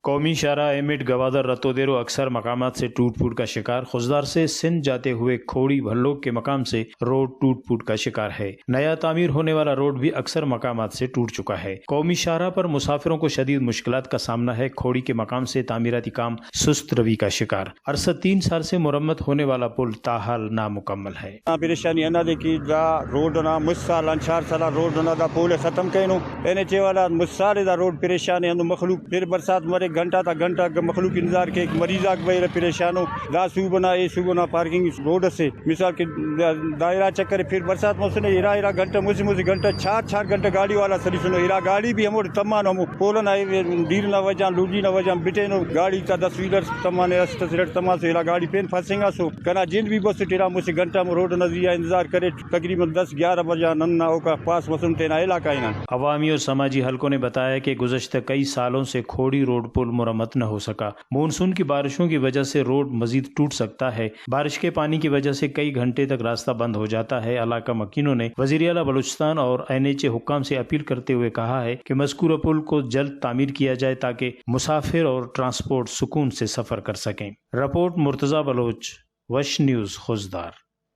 قومی شاہراہ ایم8 گوادر رتودیرو اکثر مقامات سے ٹوٹ پھوٹ کا شکار۔ خوزدار سے سندھ جاتے ہوئے کھوڑی بھلوک کے مقام سے روڈ ٹوٹ پھوٹ کا شکار ہے۔ نیا تعمیر ہونے والا روڈ بھی اکثر مقامات سے ٹوٹ چکا ہے۔ قومی شاہراہ پر مسافروں کو شدید مشکلات کا سامنا ہے۔ کھوڑی کے مقام سے تعمیراتی کام سست روی کا شکار۔ عرصہ 3 سال سے مرمت ہونے والا پل تاحال نامکمل ہے۔ پریشانی کی روڈ نہ مسال انچار سال روڈ نہ دا پول ختم کینو این والا مسال دا روڈ پریشانی مخلوق پھر برسات مرے گھنٹہ تا گھنٹہ مخلوق انتظار کے مریض آگ بے پریشانوں دا صوبنا اے صوبنا پارکنگ روڈ سے مثال کے دائرہ چکر پھر برسات موسم ہیرا گھنٹہ مجھے گھنٹہ 4 گھنٹہ گاڑی والا سری سنو ہیرا گاڑی بھی ہمارے تمام ہم پولن آئے ڈیل نہ وجہ لوڈی نہ وجہ بٹے نو گاڑی تا 10 ویلر تمام رست سیٹ تمام سے ہیرا گاڑی پین پھنسیں گا سو کنا جن بھی بس ٹیرا مجھے گھنٹہ میں روڈ نظریہ انتظار کرے تقریباً 10-11 بجے ننا ہوگا پاس مسلم تینا علاقہ ہے نا۔ عوامی اور سماجی حلقوں نے بتایا کہ گزشتہ کئی سالوں سے کھوڑی روڈ پل مرمت نہ ہو سکا۔ مونسون کی بارشوں کی وجہ سے روڈ مزید ٹوٹ سکتا ہے۔ بارش کے پانی کی وجہ سے کئی گھنٹے تک راستہ بند ہو جاتا ہے۔ علاقہ مکینوں نے وزیر اعلیٰ بلوچستان اور NHA حکام سے اپیل کرتے ہوئے کہا ہے کہ مذکورہ پل کو جلد تعمیر کیا جائے تاکہ مسافر اور ٹرانسپورٹ سکون سے سفر کر سکیں۔ رپورٹ مرتضی بلوچ، وش نیوز، خوزدار۔